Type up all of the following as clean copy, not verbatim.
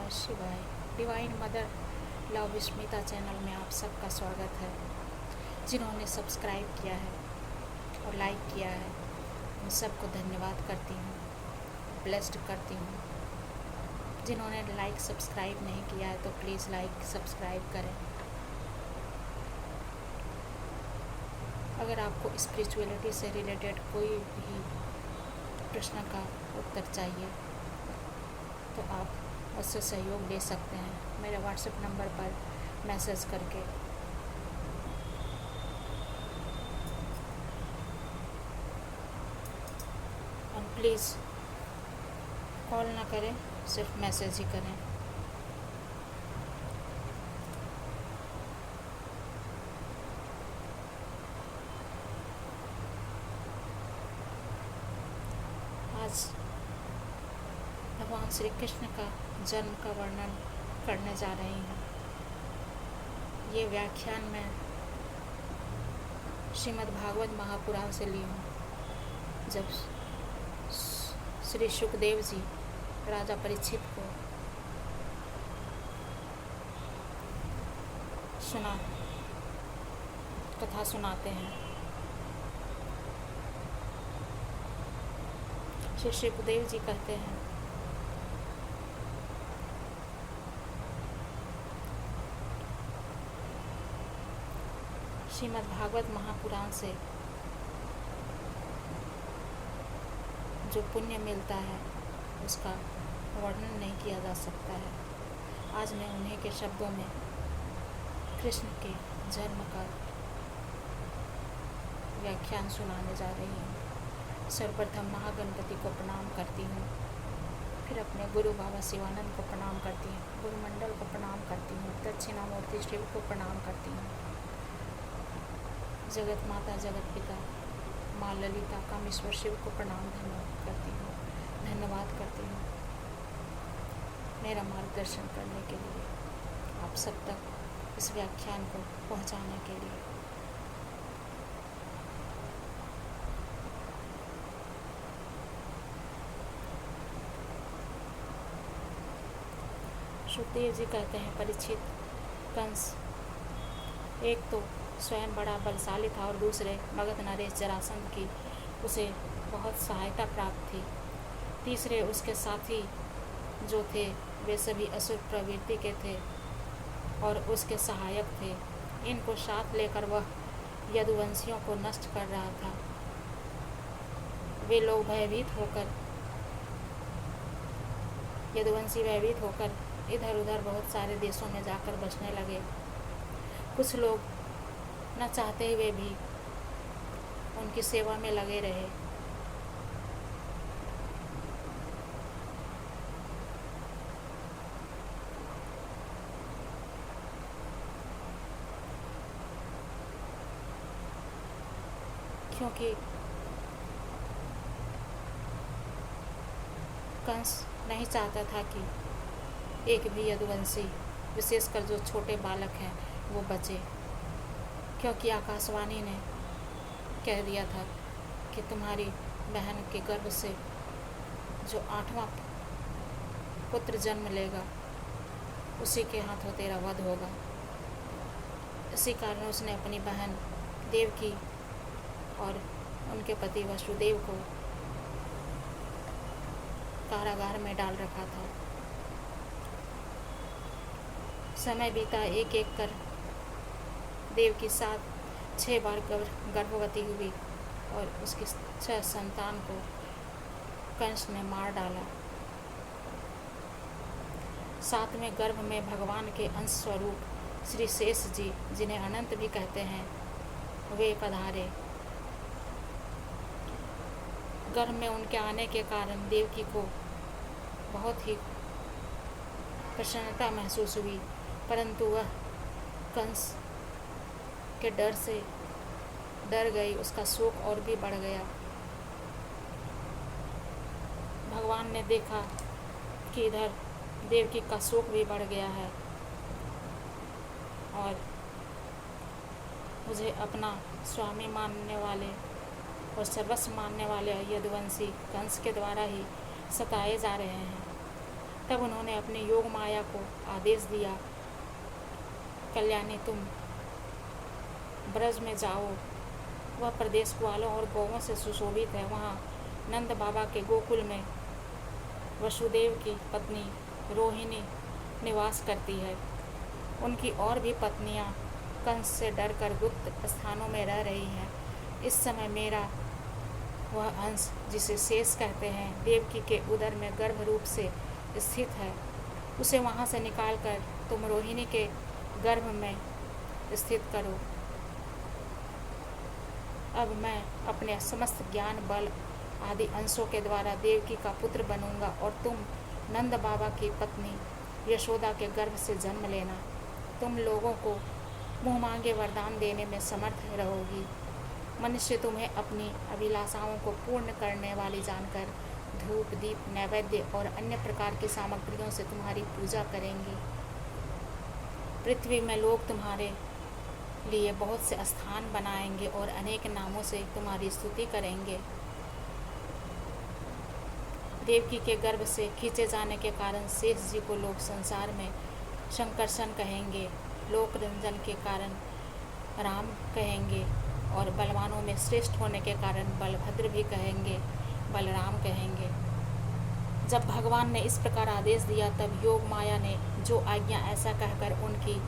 नमः शिवाय। Divine mother love Vismita channel में आप सबका स्वागत है। जिन्होंने सब्सक्राइब किया है और लाइक किया है उन सबको धन्यवाद करती हूँ, ब्लेस्ड करती हूँ। जिन्होंने लाइक सब्सक्राइब नहीं किया है तो प्लीज़ लाइक सब्सक्राइब करें। अगर आपको स्पिरिचुअलिटी से रिलेटेड कोई भी प्रश्न का उत्तर चाहिए तो आप मुझसे सहयोग ले सकते हैं मेरे व्हाट्सएप नंबर पर मैसेज करके। और प्लीज़ कॉल ना करें, सिर्फ मैसेज ही करें। आज भगवान श्री कृष्ण का जन्म का वर्णन करने जा रही हूँ। ये व्याख्यान मैं श्रीमद् भागवत महापुराण से ली हूँ। जब श्री सुखदेव जी राजा परीक्षित को कथा सुनाते हैं, श्री सुखदेव जी कहते हैं, श्रीमद् भागवत महापुराण से जो पुण्य मिलता है उसका वर्णन नहीं किया जा सकता है। आज मैं उन्हीं के शब्दों में कृष्ण के जन्म का व्याख्यान सुनाने जा रही हूँ। सर्वप्रथम महागणपति को प्रणाम करती हूँ, फिर अपने गुरु बाबा शिवानंद को प्रणाम करती हूँ, गुरुमंडल को प्रणाम करती हूँ, दक्षिणामूर्ति शिव को प्रणाम करती हूँ, जगत माता जगत पिता माँ ललिता कामेश्वर शिव को प्रणाम धन्यवाद करती हूँ मेरा मार्गदर्शन करने के लिए, आप सब तक इस व्याख्यान को पहुँचाने के लिए। सुखदेव जी कहते हैं, परीक्षित, कंस एक तो स्वयं बड़ा बलशाली था और दूसरे मगध नरेश जरासंध की उसे बहुत सहायता प्राप्त थी। तीसरे उसके साथी जो थे वे सभी असुर प्रवृत्ति के थे और उसके सहायक थे। इनको साथ लेकर वह यदुवंशियों को नष्ट कर रहा था। वे लोग यदुवंशी भयभीत होकर इधर उधर बहुत सारे देशों में जाकर बसने लगे। कुछ लोग न चाहते हुए भी उनकी सेवा में लगे रहे। क्योंकि कंस नहीं चाहता था कि एक भी यदुवंशी, विशेषकर जो छोटे बालक हैं, वो बचे। क्योंकि आकाशवाणी ने कह दिया था कि तुम्हारी बहन के गर्भ से जो 8वां पुत्र जन्म लेगा उसी के हाथों तेरा वध होगा। इसी कारण उसने अपनी बहन देवकी और उनके पति वसुदेव को कारागार में डाल रखा था। समय बीता, एक एक कर देवकी 6 बार गर्भवती हुई और उसकी 6 संतान को कंस ने मार डाला। 7वें गर्भ में भगवान के अंश स्वरूप श्री शेष जी, जिन्हें अनंत भी कहते हैं, वे पधारे। गर्भ में उनके आने के कारण देवकी को बहुत ही प्रसन्नता महसूस हुई, परंतु वह कंस के डर से डर गई। उसका शोक और भी बढ़ गया। भगवान ने देखा कि इधर देवकी का शोक भी बढ़ गया है और मुझे अपना स्वामी मानने वाले और सर्वस्व मानने वाले यदुवंशी कंस के द्वारा ही सताए जा रहे हैं। तब उन्होंने अपनी योग माया को आदेश दिया, कल्याणी तुम ब्रज में जाओ, वह प्रदेश ग्वालों और गौवों से सुशोभित है। वहाँ नंद बाबा के गोकुल में वसुदेव की पत्नी रोहिणी निवास करती है। उनकी और भी पत्नियां कंस से डरकर गुप्त स्थानों में रह रही हैं। इस समय मेरा वह अंश, जिसे शेष कहते हैं, देवकी के उदर में गर्भ रूप से स्थित है। उसे वहाँ से निकालकर तुम रोहिणी के गर्भ में स्थित करो। अब मैं अपने समस्त ज्ञान बल आदि अंशों के द्वारा देवकी का पुत्र बनूंगा और तुम नंद बाबा की पत्नी यशोदा के गर्भ से जन्म लेना। तुम लोगों को मुँह मांगे वरदान देने में समर्थ रहोगी। मनुष्य तुम्हें अपनी अभिलाषाओं को पूर्ण करने वाली जानकर धूप, दीप, नैवेद्य और अन्य प्रकार की सामग्रियों से तुम्हारी पूजा करेंगे। पृथ्वी में लोग तुम्हारे लिए बहुत से स्थान बनाएंगे और अनेक नामों से तुम्हारी स्तुति करेंगे। देवकी के गर्भ से खींचे जाने के कारण शेष जी को लोग संसार में शंकरसन कहेंगे, लोक रंजन के कारण राम कहेंगे और बलवानों में श्रेष्ठ होने के कारण बलभद्र भी कहेंगे, बलराम कहेंगे। जब भगवान ने इस प्रकार आदेश दिया तब योग माया ने जो आज्ञा ऐसा कहकर उनकी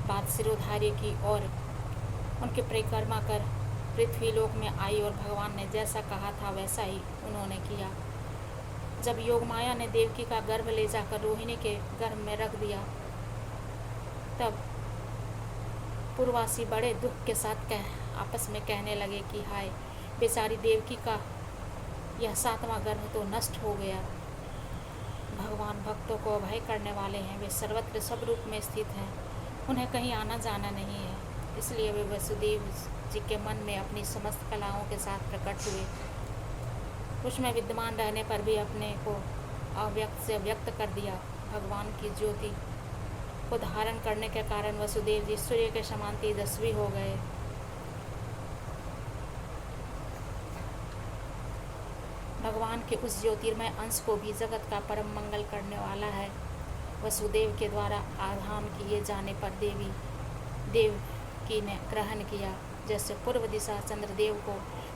बात सिरोधार्य की और उनकी परिक्रमा कर पृथ्वी लोक में आई और भगवान ने जैसा कहा था वैसा ही उन्होंने किया। जब योग माया ने देवकी का गर्भ ले जाकर रोहिणी के गर्भ में रख दिया तब पूर्ववासी बड़े दुख के साथ आपस में कहने लगे कि हाय, बेचारी देवकी का यह 7वां गर्भ तो नष्ट हो गया। भगवान भक्तों को अभय करने वाले हैं, वे सर्वत्र सब रूप में स्थित हैं, उन्हें कहीं आना जाना नहीं है। इसलिए वे वसुदेव जी के मन में अपनी समस्त कलाओं के साथ प्रकट हुए। उसमें विद्यमान रहने पर भी अपने को अव्यक्त से व्यक्त कर दिया। भगवान की ज्योति को धारण करने के कारण वसुदेव जी सूर्य के समान तेजस्वी हो गए। भगवान के उस ज्योतिर्मय अंश को भी जगत का परम मंगल करने वाला है। वसुदेव के द्वारा आधान किए जाने पर देवकी ने ग्रहण किया। जैसे पूर्व दिशा चंद्रदेव को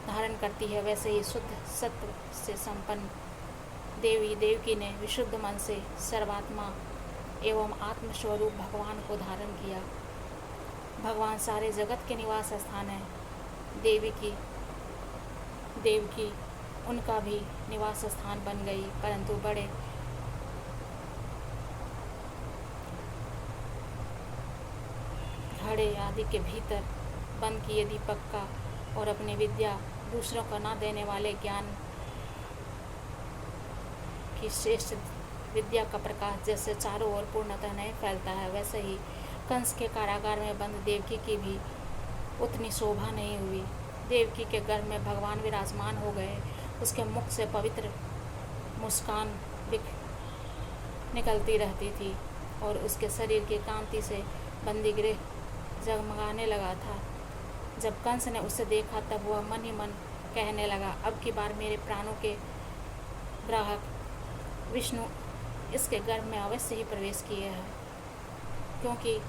धारण करती है, वैसे ही शुद्ध सत्व से संपन्न देवकी ने विशुद्ध मन से सर्वात्मा एवं आत्मस्वरूप भगवान को धारण किया। भगवान सारे जगत के निवास स्थान है। देवकी उनका भी निवास स्थान बन गई, परंतु बड़े घड़े आदि के भीतर बंद किए दीपक का और अपनी विद्या दूसरों को न देने वाले ज्ञान की श्रेष्ठ विद्या का प्रकाश जैसे चारों ओर पूर्णतः नहीं फैलता है, वैसे ही कंस के कारागार में बंद देवकी की भी उतनी शोभा नहीं हुई। देवकी के गर्भ में भगवान विराजमान हो गए। उसके मुख से पवित्र मुस्कान निकलती रहती थी और उसके शरीर की कांति से बंदी गृह जगमगाने लगा था। जब कंस ने उसे देखा तब वह मन ही मन कहने लगा, अब की बार मेरे प्राणों के ग्राहक विष्णु इसके गर्भ में अवश्य ही प्रवेश किए हैं, क्योंकि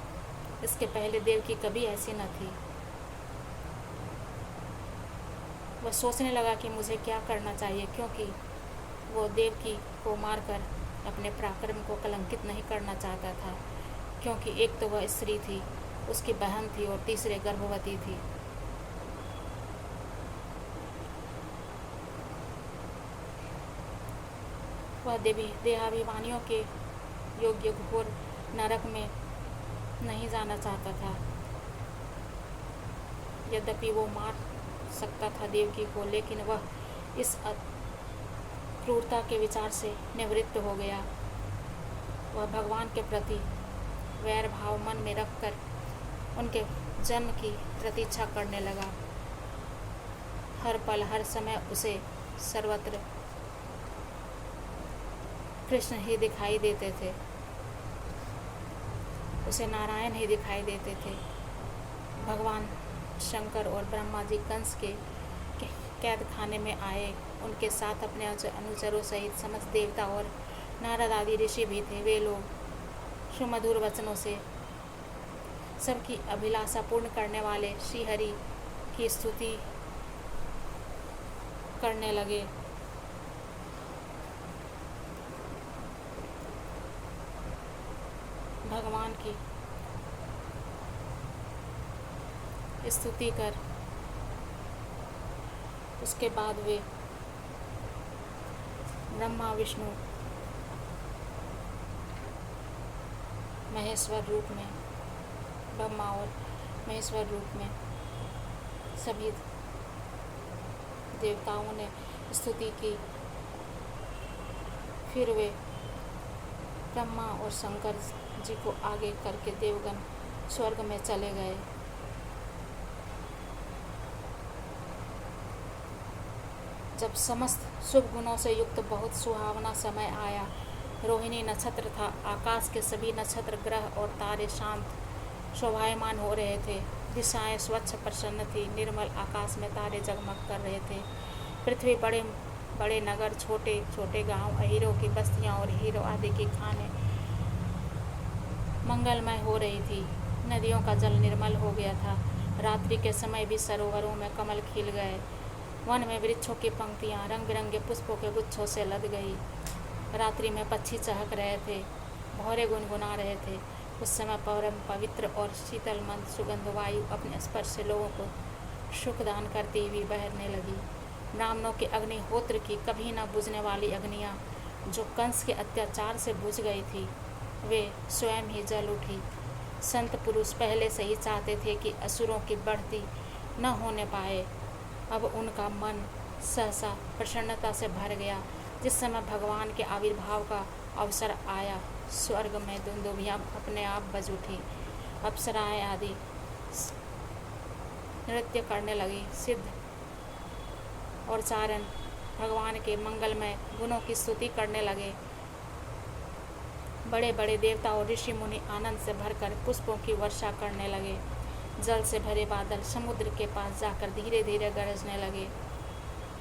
इसके पहले देवकी कभी ऐसी न थी। वह सोचने लगा कि मुझे क्या करना चाहिए, क्योंकि वो देवकी को मारकर अपने पराक्रम को कलंकित नहीं करना चाहता था, क्योंकि एक तो वह स्त्री थी, उसकी बहन थी और तीसरे गर्भवती थी। वह देहाभिमानियों के योग्य घोर नरक में नहीं जाना चाहता था। यद्यपि वो मार सकता था देवकी को, लेकिन वह इस क्रूरता के विचार से निवृत्त हो गया। वह भगवान के प्रति वैर भाव मन में रखकर उनके जन्म की प्रतीक्षा करने लगा। हर पल हर समय उसे सर्वत्र कृष्ण ही दिखाई देते थे, उसे नारायण ही दिखाई देते थे। भगवान शंकर और ब्रह्मा जी कंस के कैद खाने में आए। उनके साथ अपने अनुचरों सहित समस्त देवता और नारद आदि ऋषि भी थे। वे लोग सुमधुर वचनों से सबकी अभिलाषा पूर्ण करने वाले श्रीहरि की स्तुति करने लगे। भगवान की स्तुति कर उसके बाद वे ब्रह्मा विष्णु महेश्वर रूप में, ब्रह्मा और महेश्वर रूप में सभी देवताओं ने स्तुति की। फिर वे ब्रह्मा और शंकर जी को आगे करके देवगण स्वर्ग में चले गए। जब समस्त शुभ गुणों से युक्त बहुत सुहावना समय आया, रोहिणी नक्षत्र था। आकाश के सभी नक्षत्र, ग्रह और तारे शांत शोभायमान हो रहे थे। दिशाएं स्वच्छ प्रसन्न थी। निर्मल आकाश में तारे जगमग कर रहे थे। पृथ्वी बड़े बड़े नगर, छोटे छोटे गांव, हीरों की बस्तियां और हीरो आदि की खानें मंगलमय हो रही थी। नदियों का जल निर्मल हो गया था। रात्रि के समय भी सरोवरों में कमल खिल गए। वन में वृक्षों की पंक्तियां रंग बिरंगे पुष्पों के गुच्छों से लद गई। रात्रि में पक्षी चहक रहे थे, भौरे गुनगुना रहे थे। उस समय परम पवित्र और शीतल मंद सुगंध वायु अपने स्पर्श से लोगों को सुखदान करती हुई बहरने लगी। ब्राह्मणों के अग्निहोत्र की कभी न बुझने वाली अग्नियाँ, जो कंस के अत्याचार से बुझ गई थी, वे स्वयं ही जल उठी। संत पुरुष पहले से ही चाहते थे कि असुरों की बढ़ती न होने पाए। अब उनका मन सहसा प्रसन्नता से भर गया। जिस समय भगवान के आविर्भाव का अवसर आया, स्वर्ग में दुंदुभियां अपने आप बज उठी। अप्सराएं आदि नृत्य करने लगी। सिद्ध और चारण भगवान के मंगलमय गुणों की स्तुति करने लगे। बड़े बड़े देवता और ऋषि मुनि आनंद से भरकर पुष्पों की वर्षा करने लगे। जल से भरे बादल समुद्र के पास जाकर धीरे धीरे गरजने लगे।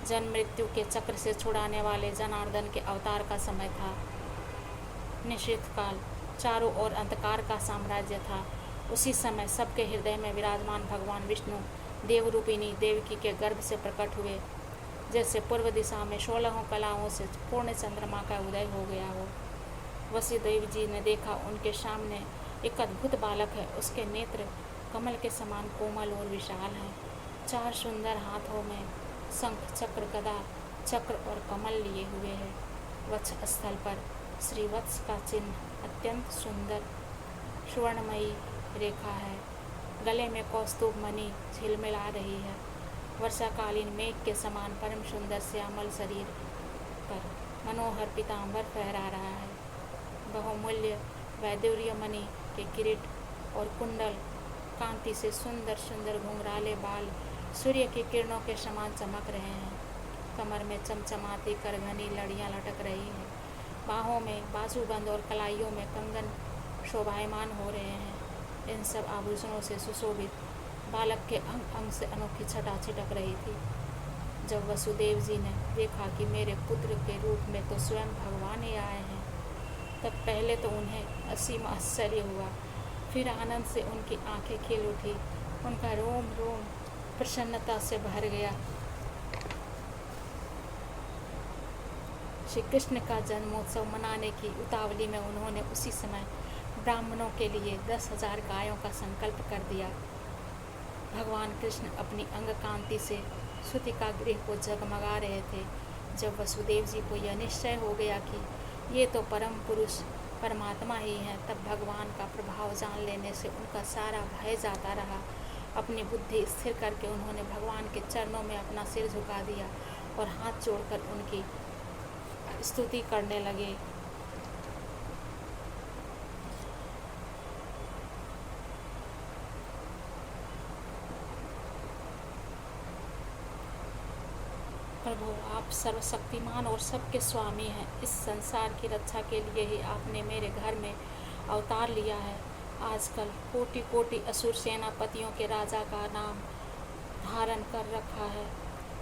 जन्म मृत्यु के चक्र से छुड़ाने वाले जनार्दन के अवतार का समय था। निश्चित काल चारों ओर अंधकार का साम्राज्य था। उसी समय सबके हृदय में विराजमान भगवान विष्णु देवरूपिणी देवकी के गर्भ से प्रकट हुए। जैसे पूर्व दिशा में 16 कलाओं से पूर्ण चंद्रमा का उदय हो गया हो। वसुदेव जी ने देखा, उनके सामने एक अद्भुत बालक है। उसके नेत्र कमल के समान कोमल और विशाल हैं। 4 सुंदर हाथों में शंख, चक्र, गदा, चक्र और कमल लिए हुए है। वक्ष स्थल पर श्रीवत्स का चिन्ह अत्यंत सुंदर सुवर्णमयी रेखा है। गले में कौस्तुभ मणि झिलमिला रही है। वर्षाकालीन मेघ के समान परम सुंदर श्यामल शरीर पर मनोहर पीतांबर फहरा रहा है। बहुमूल्य वैदूर्य मणि के किरीट और कुंडल कांति से सुंदर सुंदर घुंघराले बाल सूर्य की किरणों के समान चमक रहे हैं। कमर में चमचमाती करघनी लड़ियां लटक रही हैं। बाहों में बाजूबंद और कलाइयों में कंगन शोभायमान हो रहे हैं। इन सब आभूषणों से सुशोभित बालक के अंग अंग से अनोखी छटा छिटक रही थी। जब वसुदेव जी ने देखा कि मेरे पुत्र के रूप में तो स्वयं भगवान ही आए हैं, तब पहले तो उन्हें असीम आश्चर्य हुआ। फिर आनंद से उनकी आंखें खिल उठी। उनका रोम रोम प्रसन्नता से भर गया। श्री कृष्ण का जन्मोत्सव मनाने की उतावली में उन्होंने उसी समय ब्राह्मणों के लिए 10,000 गायों का संकल्प कर दिया। भगवान कृष्ण अपनी अंग कांति से सूतिका गृह को जगमगा रहे थे। जब वसुदेव जी को यह निश्चय हो गया कि ये तो परम पुरुष परमात्मा ही हैं, तब भगवान का प्रभाव जान लेने से उनका सारा भय जाता रहा। अपनी बुद्धि स्थिर करके उन्होंने भगवान के चरणों में अपना सिर झुका दिया और हाथ जोड़कर उनकी स्तुति करने लगे। प्रभु, आप सर्वशक्तिमान और सबके स्वामी हैं। इस संसार की रक्षा के लिए ही आपने मेरे घर में अवतार लिया है। आजकल कोटि कोटि असुर सेनापतियों के राजा का नाम धारण कर रखा है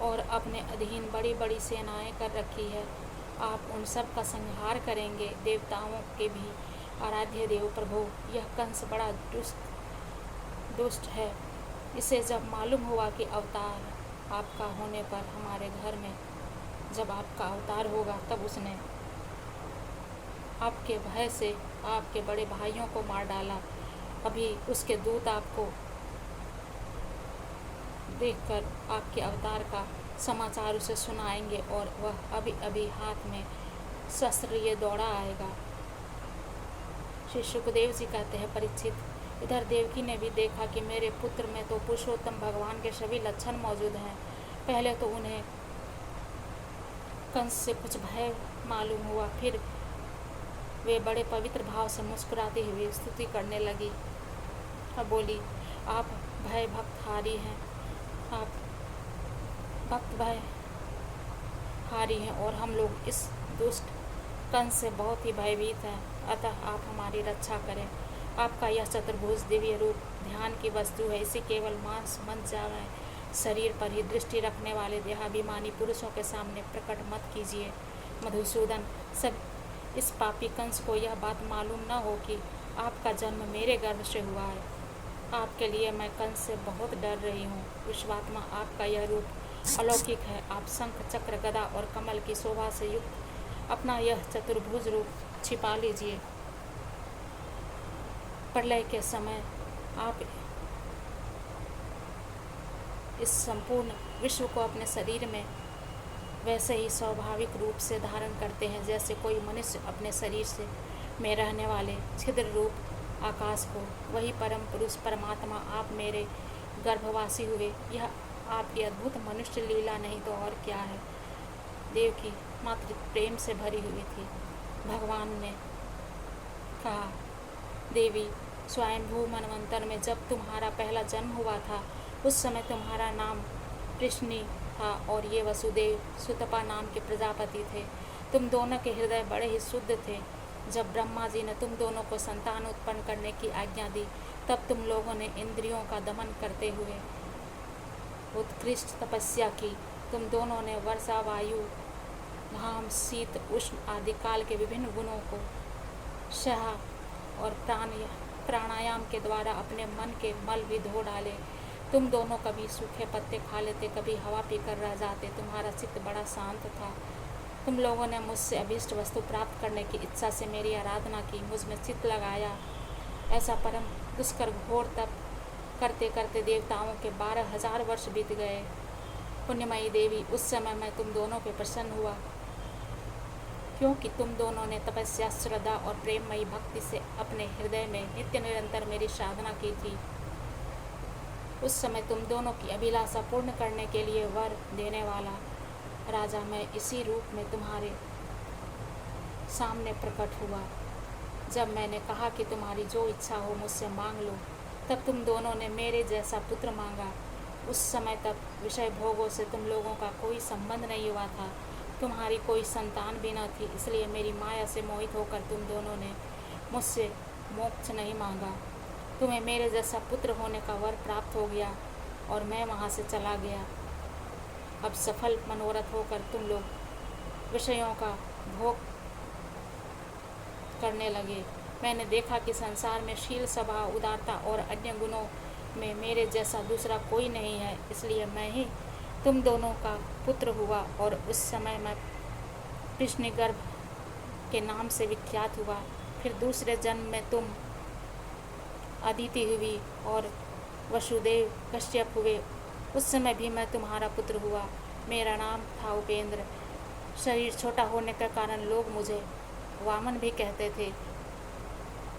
और अपने अधीन बड़ी बड़ी सेनाएं कर रखी है। आप उन सब का संहार करेंगे। देवताओं के भी आराध्य देव प्रभु, यह कंस बड़ा दुष्ट है। इसे जब मालूम हुआ कि अवतार आपका होने पर हमारे घर में जब आपका अवतार होगा, तब उसने आपके भय से आपके बड़े भाइयों को मार डाला। अभी उसके दूत आपको देखकर आपके अवतार का समाचार उसे सुनाएंगे और वह अभी अभी हाथ में शस्त्र लिए दौड़ा आएगा। श्री सुखदेव जी कहते हैं, परीक्षित, इधर देवकी ने भी देखा कि मेरे पुत्र में तो पुरुषोत्तम भगवान के सभी लक्षण मौजूद हैं। पहले तो उन्हें कंस से कुछ भय मालूम हुआ, फिर वे बड़े पवित्र भाव से मुस्कुराती हुई स्तुति करने लगी और बोली, आप भय भक्त हारी हैं, आप भक्त भय हारी हैं और हम लोग इस दुष्ट कंस से बहुत ही भयभीत हैं। अतः आप हमारी रक्षा करें। आपका यह चतुर्भुज दिव्य रूप ध्यान की वस्तु है। इसे केवल मांस मंचावे शरीर पर ही दृष्टि रखने वाले देहाभिमानी पुरुषों के सामने प्रकट मत कीजिए। मधुसूदन, सब इस पापी कंस को यह बात मालूम न हो कि आपका जन्म मेरे गर्भ से हुआ है। आपके लिए मैं कंस से बहुत डर रही हूँ। विश्वात्मा, आपका यह रूप अलौकिक है। आप शंख चक्र गदा और कमल की शोभा से युक्त अपना यह चतुर्भुज रूप छिपा लीजिए। प्रलय के समय आप इस संपूर्ण विश्व को अपने शरीर में वैसे ही स्वाभाविक रूप से धारण करते हैं जैसे कोई मनुष्य अपने शरीर से में रहने वाले छिद्र रूप आकाश को। वही परम पुरुष परमात्मा आप मेरे गर्भवासी हुए। यह आपकी अद्भुत मनुष्य लीला नहीं तो और क्या है। देवकी मात्र प्रेम से भरी हुई थी। भगवान ने कहा, देवी, स्वयंभू मनवंतर में जब तुम्हारा पहला जन्म हुआ था, उस समय तुम्हारा नाम कृष्णी था और ये वसुदेव सुतपा नाम के प्रजापति थे। तुम दोनों के हृदय बड़े ही शुद्ध थे। जब ब्रह्मा जी ने तुम दोनों को संतान उत्पन्न करने की आज्ञा दी, तब तुम लोगों ने इंद्रियों का दमन करते हुए उत्कृष्ट तपस्या की। तुम दोनों ने वर्षा, वायु, घाम, शीत, उष्ण आदि काल के विभिन्न गुणों को सहा और प्राणायाम के द्वारा अपने मन के मल भी धो डाले। तुम दोनों कभी सूखे पत्ते खा लेते, कभी हवा पीकर रह जाते। तुम्हारा चित्त बड़ा शांत था। तुम लोगों ने मुझसे अभीष्ट वस्तु प्राप्त करने की इच्छा से मेरी आराधना की, मुझ में चित्त लगाया। ऐसा परम दुष्कर घोर तप करते करते देवताओं के 12,000 वर्ष बीत गए। पुण्यमयी देवी, उस समय मैं तुम दोनों पे प्रसन्न हुआ, क्योंकि तुम दोनों ने तपस्या, श्रद्धा और प्रेममयी भक्ति से अपने हृदय में नित्य निरंतर मेरी साधना की थी। उस समय तुम दोनों की अभिलाषा पूर्ण करने के लिए वर देने वाला राजा मैं इसी रूप में तुम्हारे सामने प्रकट हुआ। जब मैंने कहा कि तुम्हारी जो इच्छा हो मुझसे मांग लो, तब तुम दोनों ने मेरे जैसा पुत्र मांगा। उस समय तक विषय भोगों से तुम लोगों का कोई संबंध नहीं हुआ था। तुम्हारी कोई संतान भी न थी, इसलिए मेरी माया से मोहित होकर तुम दोनों ने मुझसे मोक्ष नहीं मांगा। तुम्हें मेरे जैसा पुत्र होने का वर प्राप्त हो गया और मैं वहाँ से चला गया। अब सफल मनोरथ होकर तुम लोग विषयों का भोग करने लगे। मैंने देखा कि संसार में शील, स्वभाव, उदारता और अन्य गुणों में मेरे जैसा दूसरा कोई नहीं है, इसलिए मैं ही तुम दोनों का पुत्र हुआ और उस समय मैं कृष्णगर्भ के नाम से विख्यात हुआ। फिर दूसरे जन्म में तुम अदिति हुई और वसुदेव कश्यप हुए। उस समय भी मैं तुम्हारा पुत्र हुआ। मेरा नाम था उपेंद्र। शरीर छोटा होने के कारण लोग मुझे वामन भी कहते थे।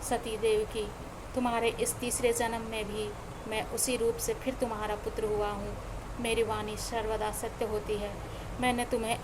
सती देव की, तुम्हारे इस तीसरे जन्म में भी मैं उसी रूप से फिर तुम्हारा पुत्र हुआ हूँ। मेरी वाणी सर्वदा सत्य होती है। मैंने तुम्हें